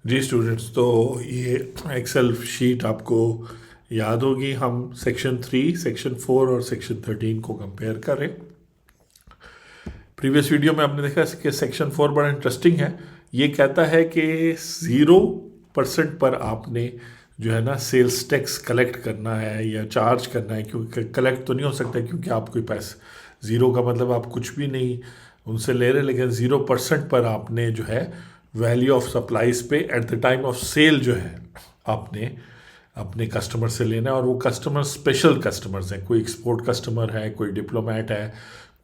जी students, तो ये Excel sheet आपको याद होगी। हम सेक्शन 3, सेक्शन 4 और सेक्शन 13 को कंपेयर करें। प्रीवियस वीडियो में आपने देखा कि सेक्शन 4 बड़ा इंटरेस्टिंग है। ये कहता है कि 0% पर आपने जो है ना सेल्स टैक्स कलेक्ट करना है या चार्ज करना है, क्योंकि कलेक्ट तो नहीं हो सकता क्योंकि आप कोई पैसा, ज़ीरो का मतलब आप कुछ भी नहीं उनसे ले रहे, लेकिन 0% पर आपने जो है वैल्यू ऑफ सप्लाईज पे at the time of sale जो है आपने अपने कस्टमर से लेना है। और वो कस्टमर स्पेशल कस्टमर्स हैं, कोई एक्सपोर्ट कस्टमर है, कोई डिप्लोमेट है,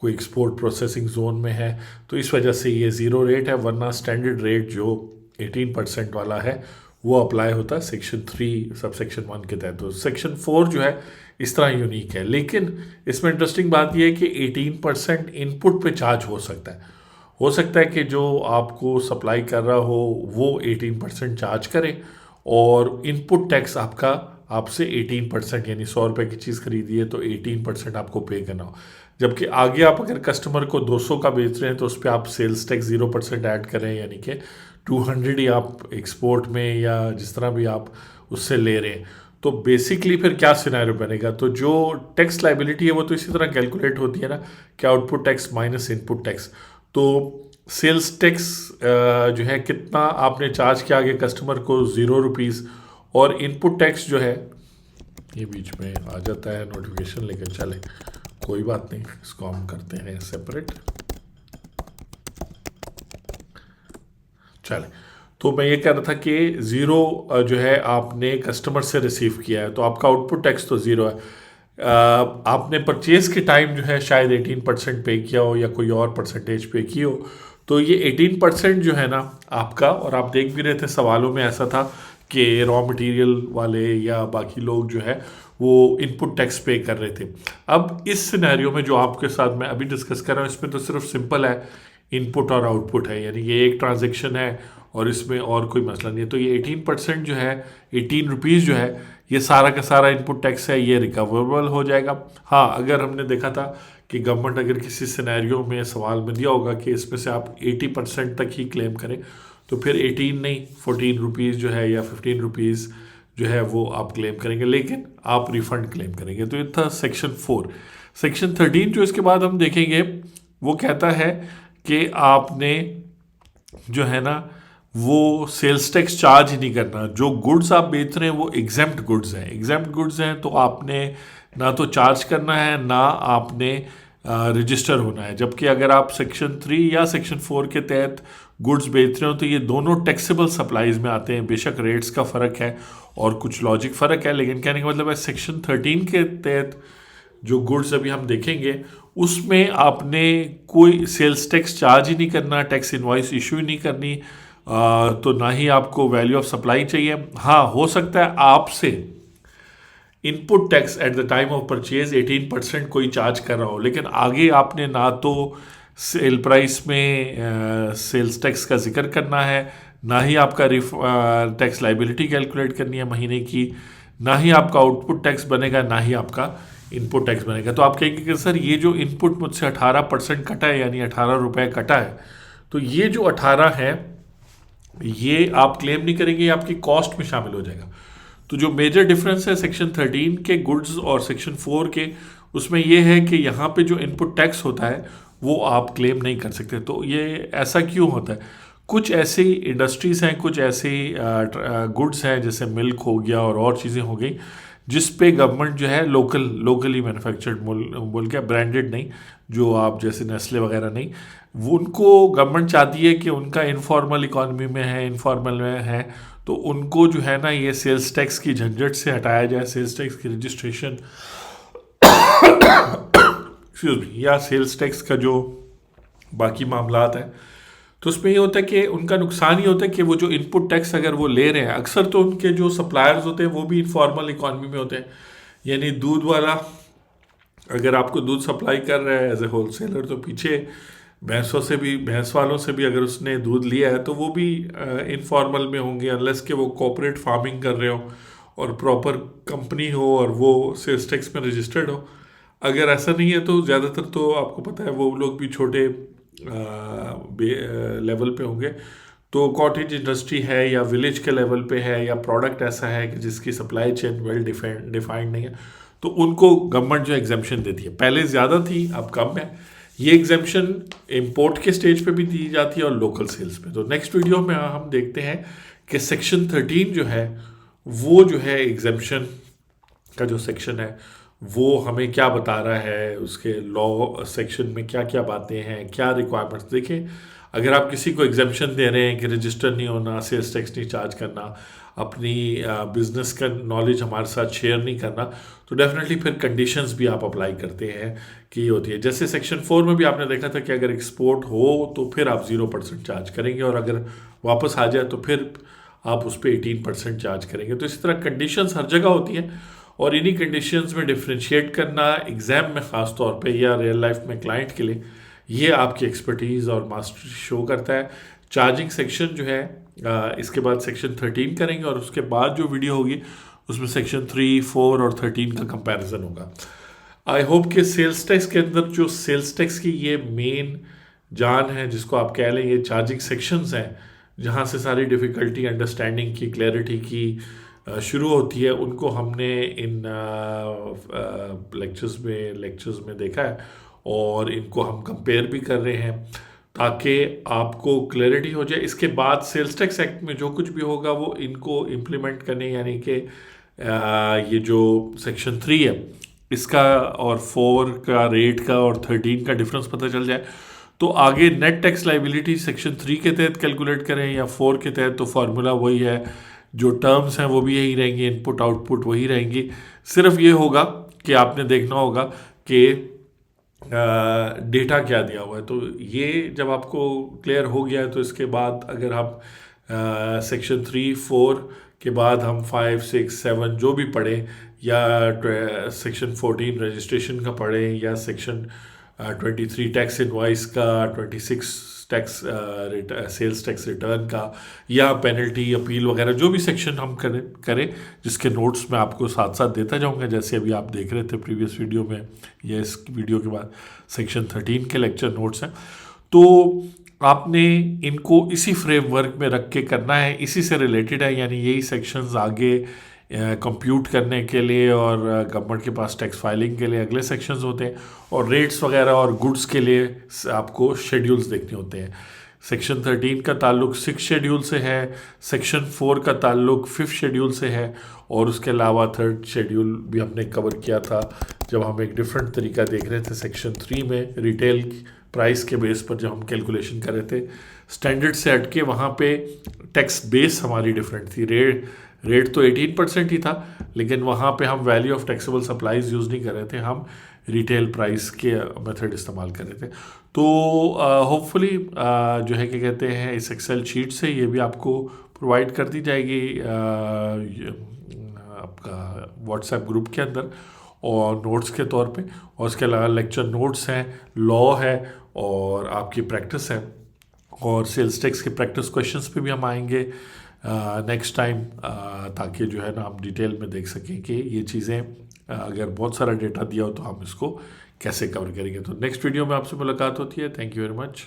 कोई एक्सपोर्ट प्रोसेसिंग जोन में है, तो इस वजह से ये ज़ीरो रेट है। वरना स्टैंडर्ड रेट जो 18% वाला है वो अप्लाई होता है सेक्शन 3 सब सेक्शन 1 के तहत। तो सेक्शन 4 जो है इस तरह यूनिक है, लेकिन इसमें इंटरेस्टिंग बात यह है कि 18% इनपुट पे चार्ज हो सकता है। हो सकता है कि जो आपको सप्लाई कर रहा हो वो 18% चार्ज करे और इनपुट टैक्स आपका आपसे 18%, यानी 100 रुपये की चीज़ खरीदी है तो 18% आपको पे करना हो। जबकि आगे आप अगर कस्टमर को 200 का बेच रहे हैं तो उस पर आप सेल्स टैक्स 0% ऐड करें, यानी कि 200 ही आप एक्सपोर्ट में या जिस तरह भी आप उससे ले रहे हैं। तो बेसिकली फिर क्या सिनेरियो बनेगा, तो जो टैक्स लाइबिलिटी है वो तो इसी तरह कैलकुलेट होती है ना कि output tax minus input tax. तो सेल्स टैक्स जो है कितना आपने चार्ज किया आगे कस्टमर को, ₹0, और इनपुट टैक्स जो है ये बीच में आ जाता है नोटिफिकेशन, लेकिन चले कोई बात नहीं, इसको हम करते हैं सेपरेट। चले, तो मैं ये कह रहा था कि ज़ीरो जो है आपने कस्टमर से रिसीव किया है तो आपका आउटपुट टैक्स तो ज़ीरो है। आपने परचेज के टाइम जो है शायद 18% पे किया हो या कोई और परसेंटेज पे की हो, तो ये 18% जो है ना आपका, और आप देख भी रहे थे सवालों में ऐसा था कि रॉ मटेरियल वाले या बाकी लोग जो है वो इनपुट टैक्स पे कर रहे थे। अब इस सिनेरियो में जो आपके साथ मैं अभी डिस्कस कर रहा हूँ इसमें तो सिर्फ सिंपल है, इनपुट और आउटपुट है, यानी ये एक ट्रांजेक्शन है और इसमें और कोई मसला नहीं है। तो ये 18% जो है, 18 रुपीज़ जो है, ये सारा का सारा इनपुट टैक्स है, ये रिकवरेबल हो जाएगा। हाँ, अगर हमने देखा था कि गवर्नमेंट अगर किसी सिनेरियो में सवाल में दिया होगा कि इसमें से आप 80% तक ही क्लेम करें, तो फिर 18 नहीं 14 रुपीज़ जो है या 15 रुपीज़ जो है वो आप क्लेम करेंगे, लेकिन आप रिफंड क्लेम करेंगे। तो ये था सेक्शन 4। सेक्शन 13 जो इसके बाद हम देखेंगे वो कहता है कि आपने जो है ना वो सेल्स टैक्स चार्ज ही नहीं करना। जो गुड्स आप बेच रहे हैं वो एग्जेम्प्ट गुड्स हैं, एग्जेम्प्ट गुड्स हैं तो आपने ना तो चार्ज करना है ना आपने रजिस्टर होना है। जबकि अगर आप सेक्शन 3 या सेक्शन 4 के तहत गुड्स बेच रहे हो तो ये दोनों टैक्सेबल सप्लाईज में आते हैं। बेशक रेट्स का फ़र्क है और कुछ लॉजिक फ़र्क है, लेकिन कहने का मतलब है सेक्शन 13 के तहत जो गुड्स अभी हम देखेंगे उसमें आपने कोई सेल्स टैक्स चार्ज ही नहीं करना, टैक्स इनवॉइस इशू ही नहीं करनी, तो ना ही आपको वैल्यू ऑफ सप्लाई चाहिए। हाँ, हो सकता है आपसे input tax at the time of purchase 18% कोई चार्ज कर रहा हो, लेकिन आगे आपने ना तो सेल प्राइस में सेल्स टैक्स का जिक्र करना है, ना ही आपका टैक्स लाइबिलिटी कैलकुलेट करनी है महीने की, ना ही आपका आउटपुट टैक्स बनेगा, ना ही आपका इनपुट टैक्स बनेगा। तो आप कहेंगे कि सर ये जो इनपुट मुझसे 18% कटा है, यानी 18 रुपये कटा है, तो ये जो 18 है ये आप क्लेम नहीं करेंगे, ये आपकी कॉस्ट में शामिल हो जाएगा। तो जो मेजर डिफरेंस है सेक्शन 13 के गुड्स और सेक्शन 4 के, उसमें ये है कि यहाँ पे जो इनपुट टैक्स होता है वो आप क्लेम नहीं कर सकते। तो ये ऐसा क्यों होता है? कुछ ऐसी इंडस्ट्रीज़ हैं, कुछ ऐसी गुड्स हैं जैसे मिल्क हो गया और चीज़ें हो गई जिस पे गवर्नमेंट जो है लोकली मैन्युफैक्चर्ड बोल के, ब्रांडेड नहीं, जो आप जैसे नेस्ले वगैरह नहीं, वो उनको गवर्नमेंट चाहती है कि उनका इनफॉर्मल इकॉनमी में है, इनफॉर्मल में है, तो उनको जो है ना ये सेल्स टैक्स की झंझट से हटाया जाए, सेल्स टैक्स की रजिस्ट्रेशन एक्सक्यूज मी, या सेल्स टैक्स का जो बाकी मामलात हैं, तो उसमें ये होता है कि उनका नुकसान ये होता है कि वो जो इनपुट टैक्स अगर वो ले रहे हैं, अक्सर तो उनके जो सप्लायर्स होते हैं वो भी इनफॉर्मल इकॉनमी में होते हैं। यानी दूध वाला अगर आपको दूध सप्लाई कर रहा है एज ए होलसेलर, तो पीछे भैंस वालों से भी अगर उसने दूध लिया है तो वो भी इनफॉर्मल में होंगे, अनलेस कि वो कॉर्पोरेट फार्मिंग कर रहे हो और प्रॉपर कंपनी हो और वो सेल्स टैक्स में रजिस्टर्ड हो। अगर ऐसा नहीं है तो ज़्यादातर तो आपको पता है वो लोग भी छोटे लेवल पे होंगे, तो कॉटेज इंडस्ट्री है या विलेज के लेवल पे है या प्रोडक्ट ऐसा है कि जिसकी सप्लाई चेन वेल डिफाइंड नहीं है, तो उनको गवर्नमेंट जो एग्जामेशन देती है, पहले ज़्यादा थी अब कम है। ये एग्जामेशन इंपोर्ट के स्टेज पे भी दी जाती है और लोकल सेल्स पे। तो नेक्स्ट वीडियो में हम देखते हैं कि सेक्शन 13 जो है वो जो है एग्जामेशन का जो सेक्शन है वो हमें क्या बता रहा है, उसके लॉ सेक्शन में क्या क्या बातें हैं, क्या रिक्वायरमेंट्स। देखिए, अगर आप किसी को एग्जामेशन दे रहे हैं कि रजिस्टर नहीं होना, सेल्स टैक्स नहीं चार्ज करना, अपनी बिजनेस का नॉलेज हमारे साथ शेयर नहीं करना, तो डेफिनेटली फिर कंडीशंस भी आप अप्लाई करते हैं कि ये होती है। जैसे सेक्शन 4 में भी आपने देखा था कि अगर एक्सपोर्ट हो तो फिर आप 0% चार्ज करेंगे, और अगर वापस आ जाए तो फिर आप उस पर 18% चार्ज करेंगे। तो इसी तरह कंडीशंस हर जगह होती हैं, और इन्हीं कंडीशंस में डिफ्रेंशिएट करना एग्ज़ाम में ख़ास तौर पे या रियल लाइफ में क्लाइंट के लिए, ये आपकी एक्सपर्टीज़ और मास्टरी शो करता है। चार्जिंग सेक्शन जो है इसके बाद सेक्शन 13 करेंगे, और उसके बाद जो वीडियो होगी उसमें सेक्शन 3, 4 और 13 का कंपैरिजन होगा। आई होप कि सेल्स टैक्स के अंदर जो सेल्स टैक्स की ये मेन जान है, जिसको आप कह लें, ये चार्जिंग सेक्शंस हैं जहाँ से सारी डिफ़िकल्टी अंडरस्टैंडिंग की, क्लैरिटी की शुरू होती है, उनको हमने इन लेक्चर्स में देखा है, और इनको हम कंपेयर भी कर रहे हैं ताकि आपको क्लैरिटी हो जाए। इसके बाद सेल्स टैक्स एक्ट में जो कुछ भी होगा वो इनको इम्प्लीमेंट करने, यानी कि ये जो सेक्शन 3 है इसका और 4 का रेट का और 13 का डिफरेंस पता चल जाए, तो आगे नेट टैक्स लाइबिलिटी सेक्शन 3 के तहत कैलकुलेट करें या 4 के तहत, तो फार्मूला वही है, जो टर्म्स हैं वो भी यही रहेंगी, इनपुट आउटपुट वही रहेंगी। सिर्फ ये होगा कि आपने देखना होगा कि डेटा क्या दिया हुआ है। तो ये जब आपको क्लियर हो गया है, तो इसके बाद अगर हम सेक्शन 3, 4 के बाद हम 5, 6, 7 जो भी पढ़ें, या सेक्शन 14 रजिस्ट्रेशन का पढ़ें, या सेक्शन 23 टैक्स इनवॉइस का, 26 टैक्स सेल्स टैक्स रिटर्न का, या पेनल्टी अपील वगैरह जो भी सेक्शन हम करें जिसके नोट्स मैं आपको साथ साथ देता जाऊंगा, जैसे अभी आप देख रहे थे प्रीवियस वीडियो में, या इस वीडियो के बाद सेक्शन 13 के लेक्चर नोट्स हैं। तो आपने इनको इसी फ्रेमवर्क में रख के करना है, इसी से रिलेटेड है, यानी यही सेक्शंस आगे कंप्यूट करने के लिए और गवर्नमेंट के पास टैक्स फाइलिंग के लिए अगले सेक्शंस होते हैं, और रेट्स वगैरह और गुड्स के लिए आपको शेड्यूल्स देखने होते हैं। सेक्शन 13 का ताल्लुक 6 शेड्यूल से है, सेक्शन 4 का ताल्लुक 5th शेड्यूल से है, और उसके अलावा 3rd शेड्यूल भी हमने कवर किया था जब हम एक डिफरेंट तरीका देख रहे थे सेक्शन 3 में, रिटेल प्राइस के बेस पर जब हम कैलकुलेशन कर रहे थे स्टैंडर्ड से हट के, वहाँ पे टैक्स बेस हमारी डिफरेंट थी। रेट तो 18% ही था, लेकिन वहाँ पे हम value of taxable supplies use नहीं कर रहे थे, हम रिटेल प्राइस के मेथड इस्तेमाल कर रहे थे। तो होपफुली जो है क्या कहते हैं, इस एक्सेल शीट से ये भी आपको प्रोवाइड कर दी जाएगी आपका व्हाट्सएप ग्रुप के अंदर और नोट्स के तौर पे, और उसके अलावा लेक्चर नोट्स हैं, लॉ है, और आपकी प्रैक्टिस है, और सेल्स टैक्स के प्रैक्टिस क्वेश्चंस पे भी हम आएंगे नेक्स्ट टाइम, ताकि जो है ना हम डिटेल में देख सकें कि ये चीज़ें अगर बहुत सारा डेटा दिया हो तो हम इसको कैसे कवर करेंगे। तो नेक्स्ट वीडियो में आपसे मुलाकात होती है। Thank you very much.